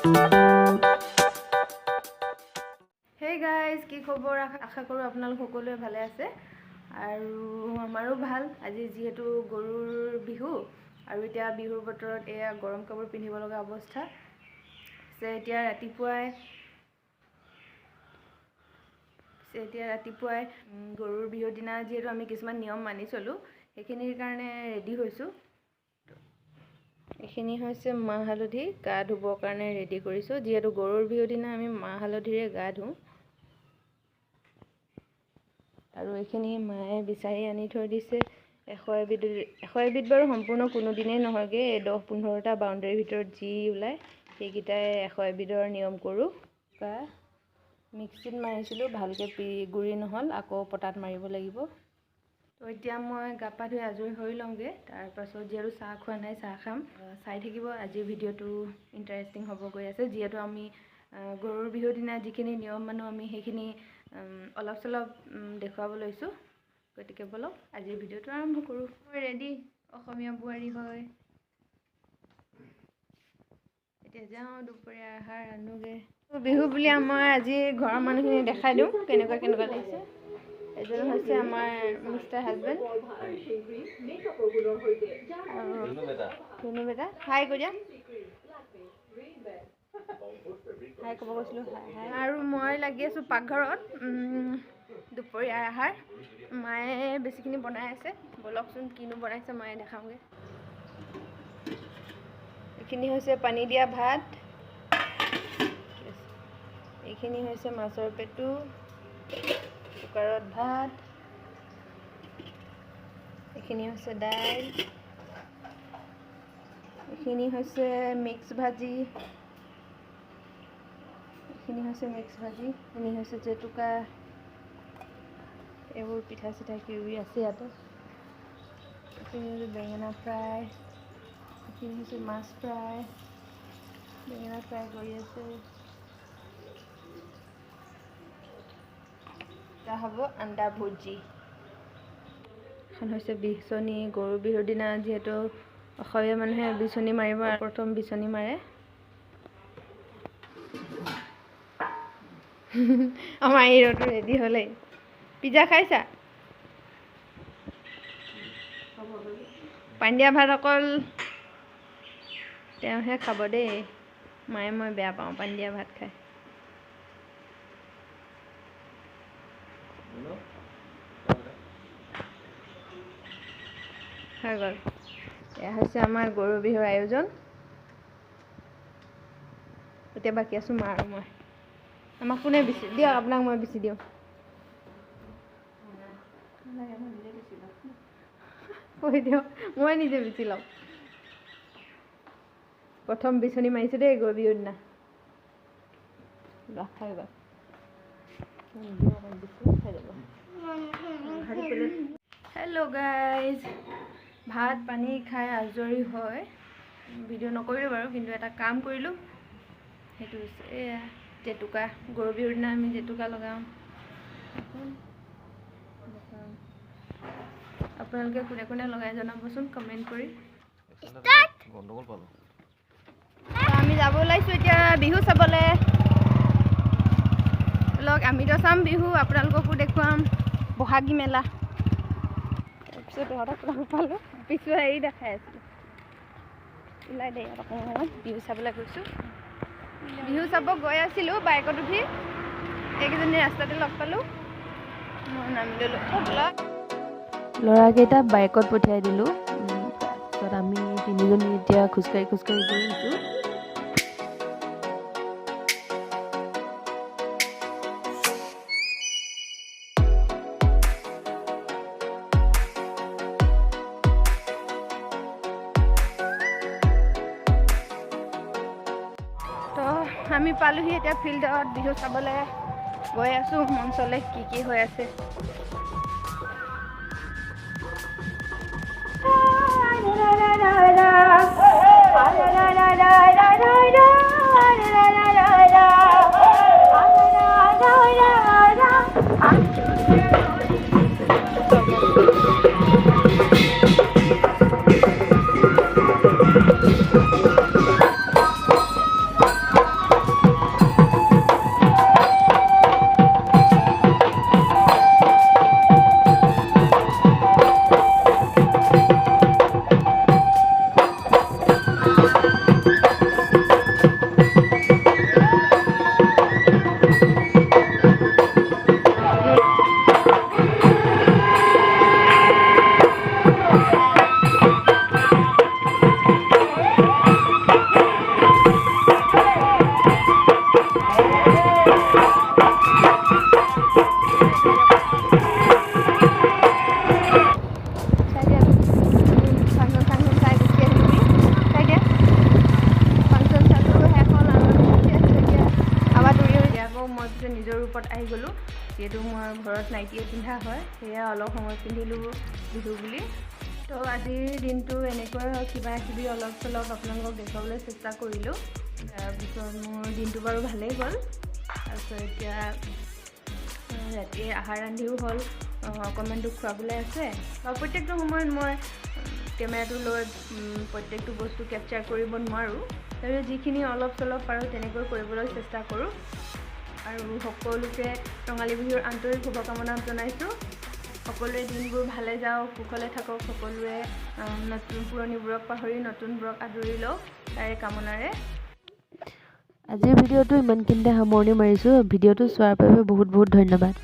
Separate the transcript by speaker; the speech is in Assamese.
Speaker 1: Hey guys, কি খবৰ? আশা কৰোঁ আপোনালোক সকলোৱে ভালে আছে আৰু আমাৰো ভাল। আজি যিহেতু গৰুৰ বিহু আৰু এতিয়া বিহুৰ বতৰত এয়া গৰম কাপোৰ পিন্ধিব লগা অৱস্থা আছে। এতিয়া ৰাতিপুৱাই গৰুৰ বিহুৰ দিনা যিহেতু আমি কিছুমান নিয়ম মানি চলো, সেইখিনিৰ কাৰণে ৰেডি হৈছোঁ। এইখিনি হৈছে মাহ হালধি, গা ধুবৰ কাৰণে ৰেডি কৰিছোঁ। যিহেতু গৰুৰ বিহুৰ দিনা আমি মাহ হালধিৰে গা ধুওঁ আৰু এইখিনি মায়ে বিচাৰি আনি থৈ দিছে। 100 এবিধ বাৰু সম্পূৰ্ণ কোনো দিনেই নহয়গৈ। 10-15টা বাউণ্ডেৰীৰ ভিতৰত যি ওলায় সেইকেইটাই 100 এবিধৰ নিয়ম কৰোঁ। মিক্সিত মাৰিছিলোঁ, ভালকৈ গুড়ি নহ'ল, আকৌ পটাত মাৰিব লাগিব। তো এতিয়া মই গা পা ধুই আজৰি হৈ লওঁগৈ। তাৰপাছত যিহেতু চাহ খোৱা নাই, চাহ খাম। চাই থাকিব, আজিৰ ভিডিঅ'টো ইণ্টাৰেষ্টিং হ'ব গৈ আছে। যিহেতু আমি গৰুৰ বিহুৰ দিনা যিখিনি নিয়ম মানো, আমি সেইখিনি অলপ চলপ দেখুৱাব লৈছোঁ। গতিকে ব'লক আজিৰ ভিডিঅ'টো আৰম্ভ কৰোঁ। মই ৰেডি, অসমীয়া বোৱাৰী হয়। এতিয়া যাওঁ দুপৰীয়া আহাৰ ৰান্ধোগৈ। বিহু বুলি আমাৰ আজি ঘৰৰ মানুহখিনি দেখাই দিওঁ কেনেকুৱা লাগিছে। এজন হৈছে আমাৰ মিষ্টাৰ হাজবেণ্ড ধুনু বেটা। হাই কৈ দিয়া। হাই ক'ব কৈছিলোঁ। হাই। আৰু মই লাগি আছোঁ পাকঘৰত। দুপৰীয়াৰ আহাৰ মায়ে বেছিখিনি বনাই আছে। ব'লকচোন কিনো বনাইছে মায়ে দেখাওঁগৈ। এইখিনি হৈছে পানী দিয়া ভাত, এইখিনি হৈছে মাছৰ পেটু, কুকাৰত ভাত, এইখিনি হৈছে দাইল, এইখিনি হৈছে মিক্স ভাজি, এইখিনি হৈছে জেতুকা। এইবোৰ পিঠা চিঠা কিবি আছে ইয়াতে। এইখিনি হৈছে বেঙেনা ফ্ৰাই, এইখিনি হৈছে মাছ ফ্ৰাই, বেঙেনা ফ্ৰাই কৰি আছে। এটা হ'ব আন্দা ভুজি। এখন হৈছে বিচনী। গৰু বিহুৰ দিনা যিহেতু অসমীয়া মানুহে বিচনী মাৰিব, প্ৰথম বিচনী মাৰে। আমাৰ হিৰোটো ৰেডি হ'লেই। পিজ্জা খাইছা? পাণ্ড্যা ভাত অকল তেওঁহে খাব দেই। মায়ে মই বেয়া পাওঁ পাণ্ড্যা ভাত খাই। হৈ গ'ল। এয়া হৈছে আমাৰ গৰু বিহুৰ আয়োজন। এতিয়া বাকী আছোঁ মা আৰু মই। আমাক কোনে বিচি দিয়ক, আপোনাক মই বিচি দিওঁ। কৈ দিয়ক, মই নিজে বিচি লওঁ। প্ৰথম বিচনী মাৰিছোঁ দেই গৰু বিহুৰ দিনা। হৈ গ'ল। হেল্ল' গাইজ, ভাত পানী খাই আজৰি হয় ভিডিঅ' নকৰিলোঁ বাৰু, কিন্তু এটা কাম কৰিলোঁ। সেইটো হৈছে এয়া জেতুকা। গৰু বিহুৰ দিনা আমি জেতুকা লগাওঁ। আপোনালোকে কোনে কোনে লগাই জনাবচোন কমেণ্ট কৰি। আমি যাব ওলাইছোঁ এতিয়া বিহু চাবলৈ। লগ আমিতো চাম বিহু, আপোনালোককো দেখুৱাম বহাগী মেলা। তাৰপিছত তহঁতক লগ পালোঁ, পিছুৱা হেৰি দেখাই আছিলোঁ। ওলাই দে ইয়াত অকণমান বিহু চাবলৈ গৈছোঁ। বিহু চাব গৈ আছিলোঁ বাইকত উঠি, এইকেইজনী ৰাস্তাতে লগ পালোঁ। মই নামি ল'লোঁ। ল'ৰাকেইটা বাইকত পঠিয়াই দিলোঁ। তাৰপিছত আমি তিনিজনী এতিয়া খোজকাঢ়ি গৈ আছোঁ। আমি পালোহি এতিয়া ফিল্ডত বিহু চাবলৈ গৈ আছোঁ। মঞ্চলৈ কি হৈ আছে। গ'লোঁ, যিহেতু মই ঘৰত নাইটিয়ে পিন্ধা হয়, সেয়া অলপ সময় পিন্ধিলোঁ বিহু বুলি। তো আজিৰ দিনটো এনেকৈ কিবা কিবি অলপ চলপ আপোনালোকক দেখুৱাবলৈ চেষ্টা কৰিলোঁ। তাৰপিছত মোৰ দিনটো বাৰু ভালেই গ'ল। তাৰপিছত এতিয়া ৰাতিৰ আহাৰ ৰান্ধিও হ'ল, অকণমান দুখ খুৱাবলৈ আছে। প্ৰত্যেকটো সময়ত মই কেমেৰাটো লৈ প্ৰত্যেকটো বস্তু কেপচাৰ কৰিব নোৱাৰোঁ, তথাপিও যিখিনি অলপ চলপ পাৰোঁ তেনেকৈ কৰিবলৈ চেষ্টা কৰোঁ। আৰু সকলোকে ৰঙালী বিহুৰ আন্তৰিক শুভকামনা জনাইছোঁ। সকলোৰে দিনবোৰ ভালে যাওক, কুশলে থাকক, সকলোৱে পুৰণিবোৰক পাহৰি নতুনবোৰক আদৰি লওক, তাৰে কামনাৰে
Speaker 2: আজিৰ ভিডিঅ'টো ইমানখিনিতে সামৰণি মাৰিছোঁ। ভিডিঅ'টো চোৱাৰ বাবে বহুত বহুত ধন্যবাদ।